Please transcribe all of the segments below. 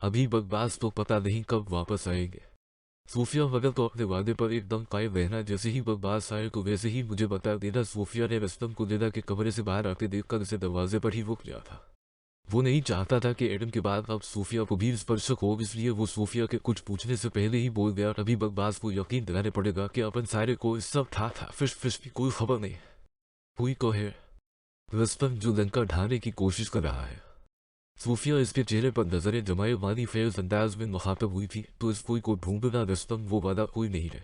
अभी बकवास तो पता नहीं कब वापस आएंगे। सूफिया वगैरह तो अपने वादे पर एकदम कायम रहना, जैसे ही बकवास आए तो वैसे ही मुझे बता देना। सूफिया ने रस्तम को लेना के कमरे से बाहर आते देखकर उसे दरवाजे पर ही रुक गया था। वो नहीं चाहता था कि एडम के बाद अब सूफिया को भी स्पर्श हो, इसलिए वो सूफिया के कुछ पूछने से पहले ही बोल गया। तभी बकवास को यकीन दिलाने पड़ेगा कि अपन सारे को इस सब था फिश फिश की कोई खबर नहीं हुई को है। रस्तम जो लंका ढाने की कोशिश कर रहा है। सूफिया इसके चेहरे पर नजरें जमाए वाली फेज अंदाज में मुखातब हुई थी। तो इस कोई को ढूंढना रस्तम वो वादा कोई नहीं रहे।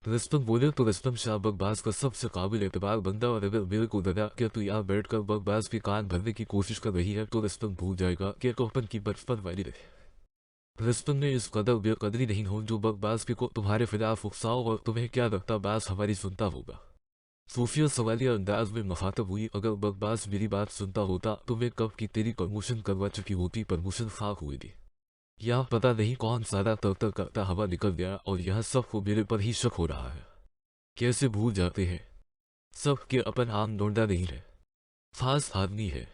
रस्तम बोले तो रस्तम शाह बकबास का सबसे काबिल एतबार बंदा, और अगर मेरे को लगा कि तू यहाँ बैठकर बकबास के कान भरने की कोशिश कर रही है तो रस्तम भूल जाएगा कि कोपन की बचपन वाली रहे। रस्तम ने इस कदर बेकदरी नहीं हो जो बकबास के को तुम्हारे खिलाफ उकसाओ, और तुम्हें क्या लगता बास हमारी सुनता होगा। सूफिया सवालिया अंदाज में मुखातब हुई। अगर बकबास मेरी बात सुनता होता तो मैं कब की तेरी प्रमोशन करवा चुकी होती। प्रमोशन खाक हुई थी। यहाँ पता नहीं कौन सारा तर करता हवा निकल गया, और यहाँ सबको मेरे पर ही शक हो रहा है। कैसे भूल जाते हैं सब के अपन आम नोंडा नहीं है, खास आदमी है।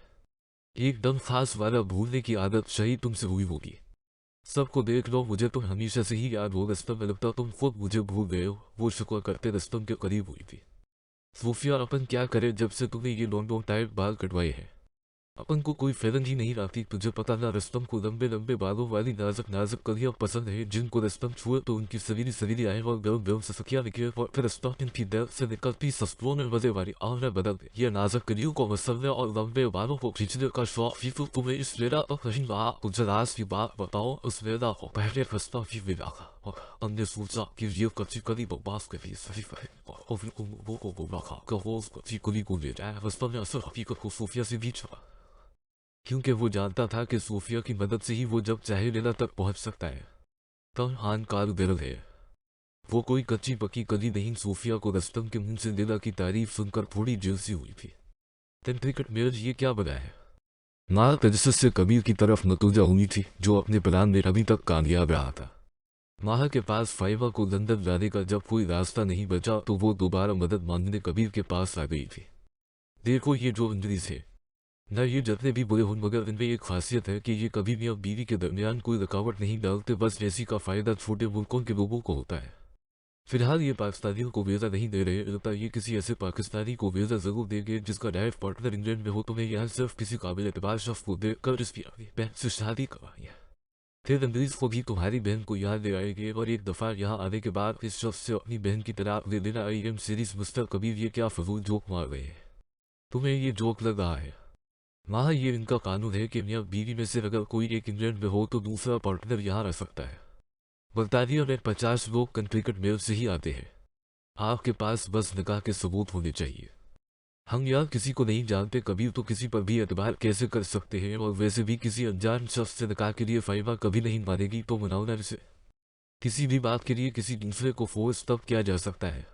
एकदम खास वाला भूलने की आदत शही तुमसे हुई होगी। सबको देख लो, मुझे तो हमेशा से ही याद हो। रस्तम में लगता तुम खुद मुझे भूल गए हो। वो शुक्र करते रस्तम के करीब हुई थी। सूफिया अपन क्या करे जब से तूने ये लॉन्डो टाइप बाल कटवाए हैं। अपन को कोई फैलन ही नहीं आती। तुझे पता ना रस्तम को लंबे लंबे बालों वाली नाजुक नाजुक कलियां पसंद है, जिनको रस्तम छुए तो उनकी सवीरी सवीरी आए और गर्म गर्म ससकियां निकले, और फिर रस्तम इनकी दिल से निकलती सस्त्रों में मजे वाली आंखें बदल दे। ये नाजुक कलियों को मसलने और लंबे बालों को खींचने का शौक भी तो तुम्हें इस वेला तक नहीं रहा। कुछ राज की बात बताओ, उस वेला को पहले रस्ता भी मिला था, और हमने सोचा कि ये कच्ची कली बकवास के भी सही है, और फिर वो को बोला था कि वो उस कच्ची कली को ले जाए। रस्तम ने असर हकीकत को सूफिया से भी छुपा, क्योंकि वो जानता था कि सूफिया की मदद से ही वो जब चाहे लेला तक पहुंच सकता है। तो हान कार दिल है, वो कोई कच्ची पक्की कली नहीं। सूफिया को रस्तम के मुंह से लेला की तारीफ सुनकर थोड़ी जेलसी हुई थी। क्रिकेट मैच ये क्या बना है। ना तजस्सुस से कबीर की तरफ नतूजा हुई थी, जो अपने प्लान में अभी तक कामयाब रहा था। माह के पास फाइवा को लंदन जाने का जब कोई रास्ता नहीं बचा तो वो दोबारा मदद मांगने कबीर के पास आ गई थी। देखो ये जो इंद्रीज है न, ये जितने भी बुरे हों, मगर इनमें एक खासियत है कि ये कभी भी अब बीवी के दरमियान कोई रुकावट नहीं डालते। बस ऐसी का फायदा छोटे मुल्कों के लोगों को होता है। फिलहाल ये पाकिस्तानियों को वीज़ा नहीं दे रहे, लगता ये किसी ऐसे पाकिस्तानी को वीज़ा जरूर देंगे जिसका लाइफ पार्टनर इंग्लैंड में हो। तो मैं यहाँ सिर्फ किसी काबिल एतबार शख्स को देकर इसकी बहन से शादी करवाई है। फिर अंग्रेज को भी तुम्हारी बहन को याद ले आएंगे, और एक दफ़ा यहाँ आने के बाद इस शख्स से अपनी बहन की तलाक ले लेना। I am series mister Kabir, ये क्या फजूल जोक मार गए हैं। तुम्हें ये जोक लग रहा है। वहाँ ये इनका कानून है कि मियाँ बीवी में से अगर कोई एक इंग्लैंड में हो तो दूसरा पार्टनर यहाँ रह सकता है। बरतानिया में 50 लोग क्रिकेट मैच से ही आते हैं। आपके पास बस निकाह के सबूत होने चाहिए। हम यहाँ किसी को नहीं जानते, कभी तो किसी पर भी एतबार कैसे कर सकते हैं, और वैसे भी किसी अनजान शख्स से निकाह के लिए फाइवा कभी नहीं मानेगी। तो मुनावना से किसी भी बात के लिए किसी दूसरे को फोर्स तब किया जा सकता है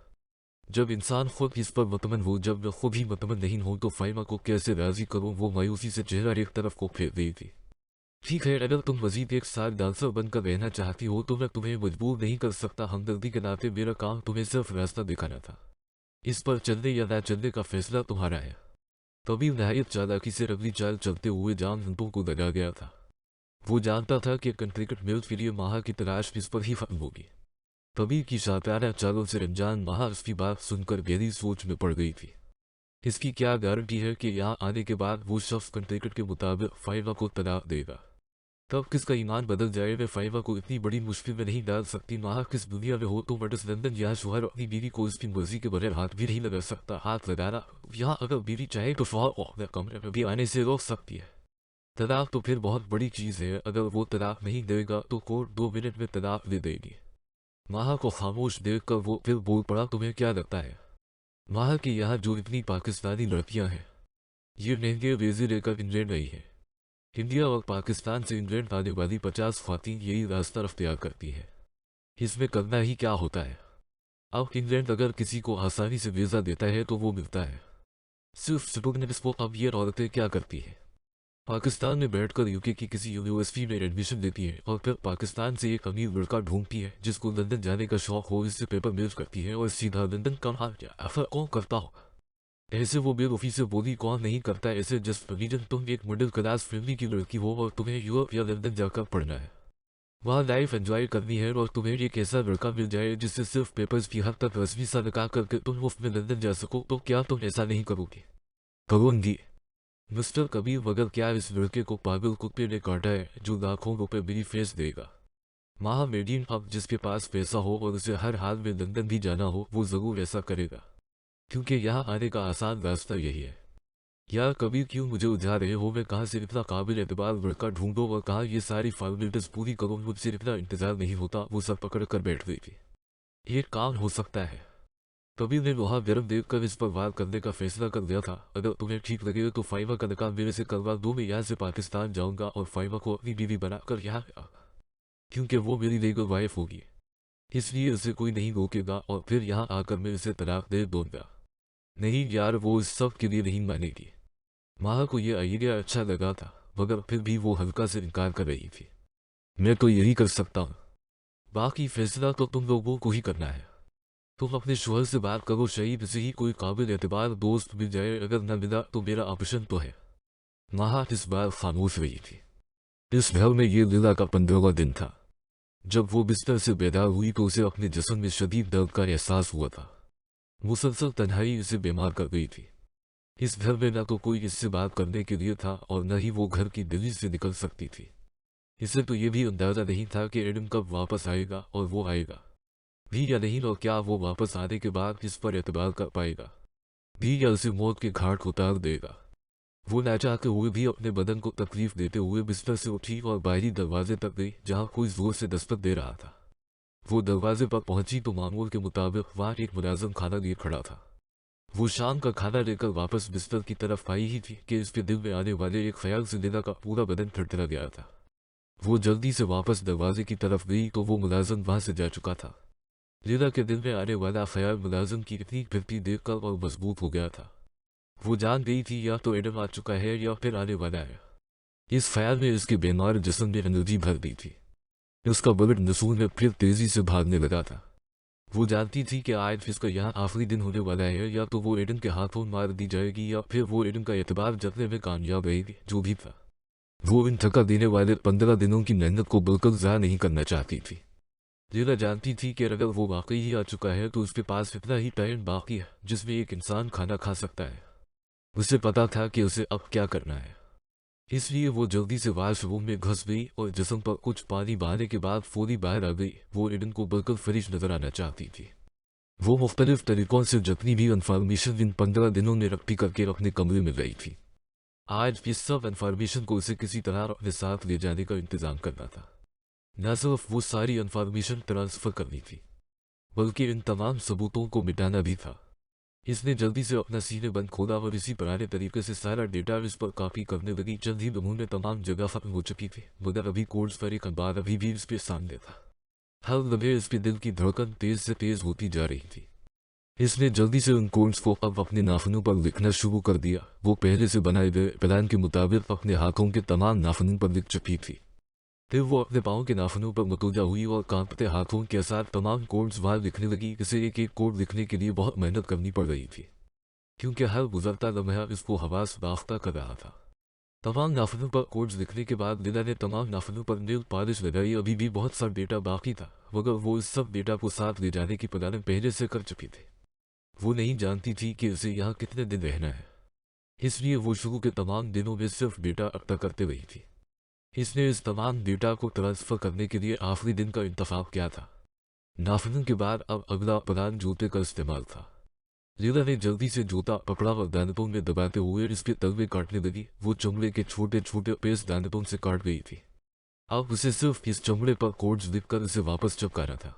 जब इंसान खुद इस पर मुतमन हो। जब मैं खुद ही मुतमन नहीं हो तो फाइमा को कैसे राजी करूं। वो मायूसी से चेहरा एक तरफ को फेर रही थी। ठीक है, अगर तुम मजीद एक साल डांसर बनकर रहना चाहती हो तो मैं तुम्हें मजबूर नहीं कर सकता। हमदर्दी के नाते मेरा काम तुम्हें सिर्फ रास्ता दिखाना था। इस पर चलने या ना चलने का फैसला तुम्हारा है। तभी नहायत चालाकी से अगली चाल चलते हुए जाम हिंदुओं को लगा गया था। वो जानता था कि क्रिकेट मैच के लिए माह की तलाश इस पर ही खत्म होगी। तभी की शाताना चालों से रमजान माह उसकी बात सुनकर गहरी सोच में पड़ गई थी। इसकी क्या गारंटी है कि यहाँ आने के बाद वो शख्स क्रिकेट के मुताबिक फाइवा को तलाक देगा। तब किसका ईमान बदल जाए। वे फाइवा को इतनी बड़ी मुश्किल में नहीं डाल सकती। माह किस दुनिया में हो तो मर्डस लंदन यहाँ शोहर अपनी बीवी को उसकी मर्जी के बगैर हाथ भी नहीं लगा सकता। हाथ लगाना यहाँ अगर बीवी चाहे तो शोहर अपने कमरे में भी आने से रोक सकती है। तलाक तो फिर बहुत बड़ी चीज़ है। अगर वो तलाक नहीं देगा तो कोर्ट 2 मिनट में तलाक दे देगी। माह को खामोश देखकर वो फिर बोल पड़ा, तुम्हें क्या लगता है माह कि यहाँ जो इतनी पाकिस्तानी लड़कियाँ हैं ये महंगे वीज़े लेकर इंग्लैंड आई है। इंडिया और पाकिस्तान से इंग्लैंड आने वाली 50 ख्वातीन यही रास्ता अख्तियार करती है। इसमें करना ही क्या होता है। अब इंग्लैंड अगर किसी को आसानी से वीज़ा देता है तो वो मिलता है सिर्फ स्टूडेंट्स को। अब ये औरतें क्या करती है, पाकिस्तान में बैठकर यूके की किसी यूनिवर्सिटी में एडमिशन लेती है, और फिर पाकिस्तान से एक अमीर लड़का ढूंढती है जिसको लंदन जाने का शौक हो। इससे पेपर मेल करती है और सीधा लंदन कहाँ कौन करता हो। ऐसे वो बेवफी से बोली, कौन नहीं करता ऐसे, जस्ट रीजन तुम एक मिडिल क्लास फैमिली की लड़की हो और तुम्हें यूरोप या लंदन जाकर पढ़ना है, वहाँ लाइफ एंजॉय करनी है, और तुम्हें एक ऐसा लड़का मिल जाए जिससे सिर्फ पेपर्स की हद तक रस्मी सा लगा करके तुम मुफ्त में लंदन जा सको, तो क्या तुम ऐसा नहीं करोगे? करूंगी मिस्टर कबीर, मगर क्या इस लड़के को पागल कुत्ते ने काटा है जो लाखों रुपए मेरी फीस देगा? महा मेडियन अब जिसके पास पैसा हो और उसे हर हाल में लंदन भी जाना हो, वो जरूर ऐसा करेगा, क्योंकि यहाँ आने का आसान रास्ता यही है। यार कबीर, क्यों मुझे उलझा रहे हो? मैं कहाँ से इतना काबिल एतबार लड़का ढूंढो और कहाँ ये सारी फॉर्मेलिटीज पूरी करो? मुझसे इतना इंतजार नहीं होता। वो सब पकड़ कर बैठ गई थी। ये काम हो सकता है। कबीर ने लोहा गर्म देखकर इस पर वार करने का फैसला कर लिया था। अगर तुम्हें ठीक लगे तो फाइवा का निकाह मेरे से करवा दो, मैं यहाँ से पाकिस्तान जाऊंगा और फाइवा को अपनी बीवी बनाकर यहाँ, क्योंकि वो मेरी लीगल वाइफ होगी, इसलिए उसे कोई नहीं रोकेगा और फिर यहाँ आकर मैं उसे तलाक दे दूंगा। नहीं यार, वो इस सब के लिए नहीं मानेगी। माँ को यह आइडिया अच्छा लगा था, मगर फिर भी वो हल्का से इनकार कर रही थी। मैं तो यही कर सकता हूँ, बाकी फैसला तो तुम लोगों को ही करना है। तुम अपने शोहर से बात करो, शहीद से ही कोई काबिल एतबार दोस्त मिल जाए, अगर न मिला तो मेरा ऑप्शन तो है। माँ इस बार खामोश रही थी। इस घर में ये लीला का 15वां दिन था। जब वो बिस्तर से बेदार हुई तो उसे अपने जिस्म में शदीद दर्द का एहसास हुआ था। मुसलसल तन्हाई उसे बीमार कर गई थी। इस घर में न तो कोई इससे बात करने के लिए था और न ही वो घर की दिल्ली से निकल सकती थी। इसे तो ये भी अंदाजा नहीं था कि एडम कब वापस आएगा, और वो आएगा भी या नहीं, और क्या वो वापस आने के बाद इस पर एतबार कर पाएगा भी, या उसे मौत के घाट उतार देगा। वो ना चाहते हुए भी अपने बदन को तकलीफ देते हुए बिस्तर से उठी और बाहरी दरवाजे तक गई, जहां कोई जोर से दस्तक दे रहा था। वो दरवाजे पर पहुंची तो मामूल के मुताबिक वहां एक मुलाजिम खाना लिए खड़ा था। वो शाम का खाना लेकर वापस बिस्तर की तरफ आई ही थी कि इसके दिल में आने वाले एक ख्याल से लीला का पूरा बदन थरथरा गया था। वो जल्दी से वापस दरवाजे की तरफ गई तो वो मुलाजिम वहां से जा चुका था। लीला के दिल में आने वाला ख्याल मुलाजिम की इतनी फिरती देखकर और मजबूत हो गया था। वो जान गई थी या तो एडम आ चुका है या फिर आने वाला है। इस ख्याल में इसके बीमार जिस्म में एनर्जी भर दी थी। उसका ब्लड नसून में फिर तेजी से भागने लगा था। वो जानती थी कि आज इसका यहाँ आखिरी दिन होने वाला है, या तो वो एडन के हाथों मार दी जाएगी या फिर वो एडन का एतबार जतने में कामयाब रहेगी। जो भी था, वो इन थका देने वाले 15 दिनों की मेहनत को बिल्कुल ज़ाया नहीं करना चाहती थी। लीला जानती थी कि अगर वो वाकई ही आ चुका है तो उसके पास इतना ही टाइम बाकी है जिसमें एक इंसान खाना खा सकता है। उसे पता था कि उसे अब क्या करना है, इसलिए वो जल्दी से वाशरूम में घुस गई और जिस्म पर कुछ पानी बहाने के बाद फौरी बाहर आ गई। वो एडन को बिल्कुल फ्रेश नजर आना चाहती थी। वो मुख्तलिफ तरीकों से जितनी भी इन्फॉर्मेशन इन 15 दिनों में इकट्ठी करके अपने कमरे में गई थी, आज इस सब इन्फॉर्मेशन को उसे किसी तरह अपने साथ ले जाने का इंतजाम करना था। न सिर्फ वो सारी इन्फॉर्मेशन ट्रांसफर करनी थी, बल्कि इन तमाम सबूतों को मिटाना भी था। इसने जल्दी से अपना सीने बंद खोला और इसी पुराने तरीके से सारा डेटा इस पर कॉपी करने लगी। जल्द ही नमूने तमाम जगह खत्म हो चुकी थी, मगर अभी कोड्स पर एक अखबार अभी भी इसके सामने था। हर लम्हे इसके दिल की धड़कन तेज से तेज होती जा रही थी। इसने जल्दी से उन कोड्स को अब अपने नाखूनों पर लिखना शुरू कर दिया। वो पहले से बनाए गए प्लान के मुताबिक अपने हाथों के तमाम नाखूनों पर लिख चुकी थी। फिर वो अपने पाँव के नाखूनों पर मतूजा हुई और कांपते हाथों के साथ तमाम कोड्स वहां लिखने लगी। इसे एक एक कोड लिखने के लिए बहुत मेहनत करनी पड़ रही थी, क्योंकि हर गुजरता लम्हा इसको हवास बाख्ता कर रहा था। तमाम नाखूनों पर कोड्स लिखने के बाद लीला ने तमाम नाखूनों पर नेल पॉलिश लगाई। अभी भी बहुत सा डेटा बाकी था, मगर वो इस सब डेटा को साथ ले जाने की प्लानिंग पहले से कर चुकी थी। वो नहीं जानती थी कि उसे यहाँ कितने दिन रहना है, इसलिए वो शुरू के तमाम दिनों में सिर्फ डेटा इकट्ठा करते रही थी। इसने इस तमाम डेटा को ट्रांसफर करने के लिए आखिरी दिन का इंतखाब किया था। नाखूनों के बाद अब अगला प्लान जूते का इस्तेमाल था। लीला ने जल्दी से जूता पकड़ा और दानतों में दबाते हुए इसके तलवे काटने लगी। वो चमड़े के छोटे छोटे पेस दानतों से काट गई थी। अब उसे सिर्फ इस चमड़े पर कोड्स लिखकर उसे वापस चिपकाना था।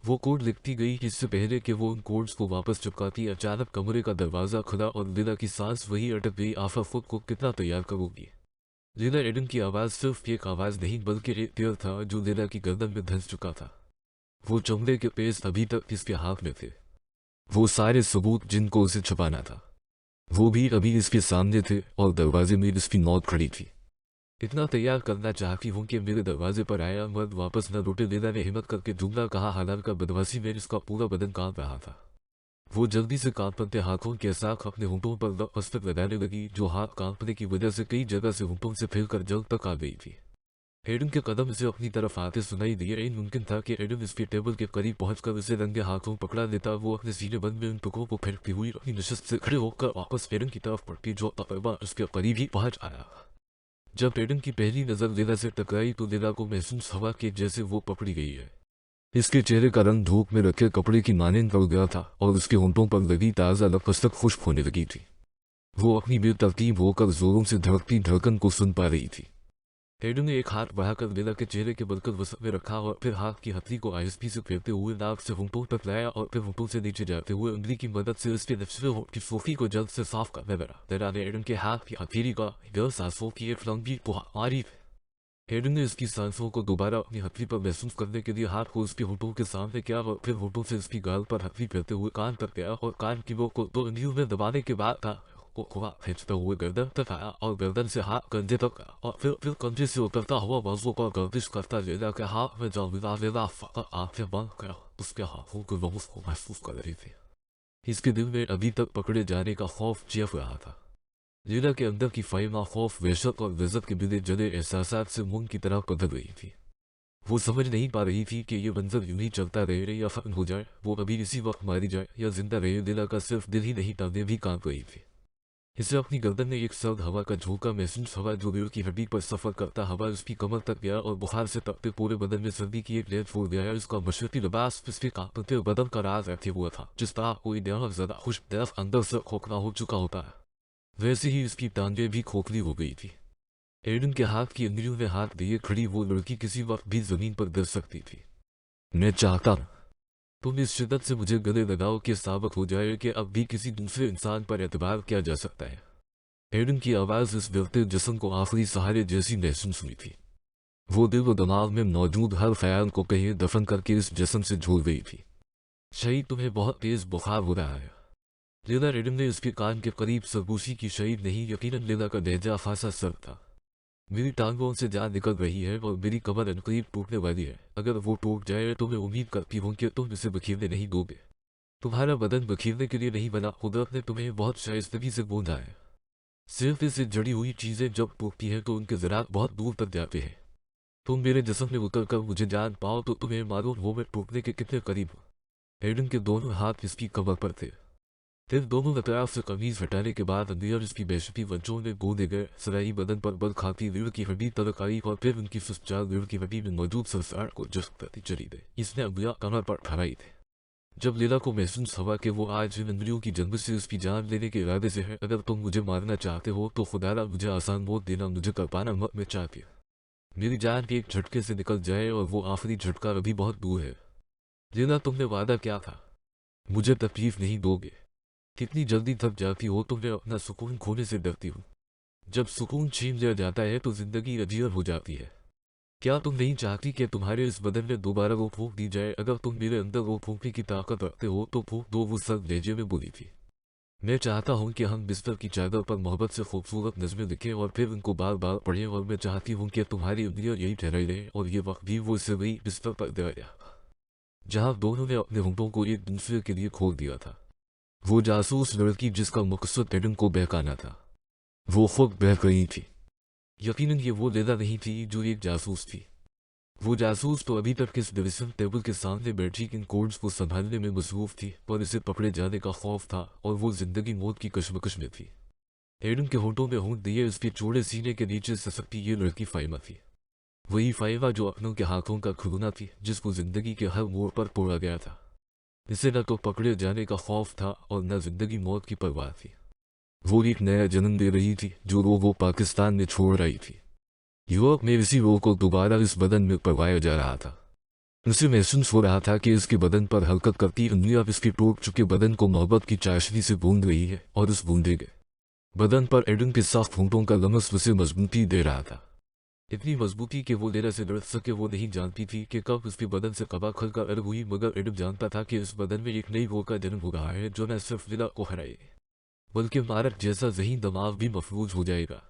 वो कोड लिखती गई। इससे पहले कि वो उन कोड्स को वापस चिपकाती, अचानक कमरे का दरवाजा खुला और लीला की सांस वही अटक गई। आफा खुद को कितना तैयार करोगी? लीला एडन की आवाज़ सिर्फ एक आवाज़ नहीं बल्कि एक तीर था जो लीला की गर्दन में धंस चुका था। वो चमड़े के पेस अभी तक इसके हाथ में थे, वो सारे सबूत जिनको उसे छुपाना था, वो भी अभी इसके सामने थे और दरवाजे में इसकी मौत खड़ी थी। इतना तैयार करना चाहती हूँ कि मेरे दरवाजे पर आया मर्द वापस न लौटे। लीला ने हिम्मत करके जुमला कहा, हालांकि बदमाशी में इसका पूरा बदन कांप रहा था। वो जल्दी से कांपते हाथों के साथ अपने होंठों पर दस्तक लगाने लगी, जो हाथ कांपने की वजह से कई जगह से होंठों से फिरकर जल तक आ गई थी। एडम के कदम इसे अपनी तरफ आते सुनाई दिए। मुमकिन था कि एडम इसके टेबल के करीब पहुंचकर उसे रंगे हाथों पकड़ा लेता। वो अपने सीने बंद में उन टुकड़ों को फेंकती हुई अपनी नशस्त से खड़े होकर वापस एडम की तरफ बढ़ती, जो तकरीबन उसके करीब ही पहुंच आया। जब एडम की पहली नजर लीला से टकराई तो लीला को महसूस हुआ कि जैसे वो पकड़ी गई है। इसके चेहरे का रंग धूप में रखे कपड़े की मानंद पड़ गया था और उसके होंठों पर लगी ताज़ा लपस्तक खुश्क होने लगी थी। वो अपनी बेतरतीब होकर जोरों से धड़कती धड़कन को सुन पा रही थी। एडम ने एक हाथ बढ़ाकर लीला के चेहरे के बलकर वसत में रखा और फिर हाथ की हथेली को आहिस्ती से फेरते हुए नाक से होंठों तक लाया और फिर होंठों से नीचे जाते हुए उंगली की मदद से उसके नफ्से की सोफी को जल्द से साफ करने लगा। लीला ने एडम के हाथ की हथेली का गल सांसों की एक लंबी आरिफ। एडम ने उसकी सांसों को दोबारा अपनी हथेली पर महसूस करने के लिए हाथ को उसके होंठों के सामने किया और फिर होंठों से उसकी गाल पर हथेली फेरते हुए कान तक गया और कान की वो को 2 उंगलियों में दबाने के बाद था को खींचते हुए गर्दन तक आया और गर्दन से हाथ कंधे तक और फिर कंधे से उतरता हुआ बाजू पर गर्दिश करता लीला के हाथ में जल मिला। लीला फकत आंखें बंद कर उसके हाथों के लहूस को महसूस कर रही थी। इसके दिल में अभी तक पकड़े जाने का खौफ चेप रहा था। लीला के अंदर की फाइमा खौफ, वहशत और लज्जत के बिना जले एहसासात से मूंग की तरह बदल रही थी। वो समझ नहीं पा रही थी कि ये मंजर यूं ही चलता रहे या खत्म हो जाए, वो अभी इसी वक्त मारी जाए या जिंदा रहे। लीला का सिर्फ दिल ही नहीं टांगें भी कांप रही थी। इसे अपनी गर्दन में एक सर्द हवा का झोंका महसूस हुआ, जो रीढ़ की हड्डी पर सफर करता हवा उसकी कमर तक गया और बुखार से तपते पूरे बदन में सर्दी की एक लहर फूल गया। उसका मशरकी लिबास उसके कांपते बदन का राज रखे हुआ था। जिस तरह कोई बहुत ज्यादा खुश तरफ अंदर से खोखला हो चुका होता है, वैसे ही उसकी टांगें भी खोखली हो गई थी। एडम के हाथ की अंगुलियों में हाथ दिए खड़ी वो लड़की किसी वक्त भी जमीन पर गिर सकती थी। मैं चाहता तुम इस शिद्दत से मुझे गले लगाओ कि साबित हो जाए कि अब भी किसी दूसरे इंसान पर एतबार किया जा सकता है। एडम की आवाज़ इस गिरते जिस्म को आखिरी सहारे जैसी महसूस हुई थी। वो दिल व दिमाग में मौजूद हर ख्याल को कहीं दफन करके इस जिस्म से झूल गई थी। शहीद, तुम्हें बहुत तेज बुखार हो रहा है। लीला एडम ने उसके कान के करीब सरगोशी की। शहीद नहीं, यकीनन लीला का लहजा खासा सर था। मेरी टांगों से जान निकल रही है और मेरी कमर अनकरीब टूटने वाली है। अगर वो टूट जाए तो मैं उम्मीद करती हूँ कि तुम इसे बखीरने नहीं दोगे। तुम्हारा बदन बखीरने के लिए नहीं बना, कुदरत ने तुम्हें बहुत शाइस्तगी से बूंदा है। सिर्फ इससे जड़ी हुई चीजें जब टूटती हैं तो उनके ज़रात बहुत दूर तक जाते हैं। तुम मेरे जिस्म में उतर कर मुझे जान पाओ तो तुम्हें मालूम हो मैं टूटने के कितने करीब हूँ। एडम के दोनों हाथ इसकी कमर पर थे। फिर दोनों लताफ से कमीज हटाने के बाद अंदर इसकी बेशती वंचों में गोदे गए। सराई बदन पर बल खाती रीढ़ की हड्डी तलक आई और फिर उनकी सुस्चाल रीढ़ की हड्डी में मौजूद सरसार को जस्ट करती चली गई। इसने अंगुलियां कमर पर ठहराई थी। जब लीला को महसूस हुआ कि वो आज इन इंद्रियों की जंग से उसकी जान लेने के इरादे से है। अगर तुम मुझे मारना चाहते हो तो खुदारा मुझे आसान मौत देना, मुझे कर पाना मत। मैं चाहती हूँ मेरी जान के एक झटके से निकल जाए और वो आखिरी झटका अभी बहुत दूर है। लीला, तुमने वादा क्या था? मुझे तकलीफ नहीं दोगे। कितनी जल्दी थक जाती हो तुम। मैं अपना सुकून खोने से डरती हूँ। जब सुकून छीन लिया जाता है तो जिंदगी अजीब हो जाती है। क्या तुम नहीं चाहती कि तुम्हारे इस बदन में दोबारा वो फूंक दी जाए? अगर तुम मेरे अंदर वो फूंकने की ताकत रखते हो तो फूंक दो। वो सब लहजे में बोली थी। मैं चाहता हूँ कि हम बिस्तर की चादर पर मोहब्बत से खूबसूरत नज़में लिखें और फिर उनको बार बार पढ़ें। और मैं चाहती हूँ कि तुम्हारी उंगलियां यही ठहराई रहे और ये वक्त भी वो से वही बिस्तर पर गया जहाँ दोनों ने अपने होंठों को एक दूसरे के लिए खोल दिया था। वो जासूस लड़की जिसका मकसद एडम को बहकाना था, वो खुद बह गई थी। यकीनन ये वो लीला नहीं थी जो एक जासूस थी। वो जासूस तो अभी तक इस डिवीजन टेबल के सामने बैठी इन कोड्स को संभालने में मसरूफ थी, पर इसे पकड़े जाने का खौफ था और वो जिंदगी मौत की कशमकश में थी। एडम के होंठों में होंठ दिए उसके चौड़े सीने के नीचे ससकती ये लड़की फाइमा थी। वही फाइमा जो अपनों के हाथों का खुलना थी, जिसको जिंदगी के हर मोड़ पर तोड़ा गया था। इसे न तो पकड़े जाने का खौफ था और न जिंदगी मौत की परवाह थी। वो एक नया जन्म दे रही थी जो वो पाकिस्तान में छोड़ रही थी। यूरोप में इसी रोग को दोबारा इस बदन में पवाया जा रहा था। उसे महसूस हो रहा था कि इसके बदन पर हरकत करती उंगलियां इसके टूट चुके बदन को मोहब्बत की चाशनी से बूंद रही है और उस बूंदे के बदन पर एडम के साफ होंठों का लमस उसे मजबूती दे रहा था। इतनी मजबूती कि वो लीला से लड़ सके। वो नहीं जानती थी कि कब उसके बदन से कबा खल कर अलग हुई, मगर एडम जानता था कि इस बदन में एक नई वो का जन्म हो रहा है जो न सिर्फ लीला को हराए बल्कि मारक जैसा जहीन दिमाग भी महफूज हो जाएगा।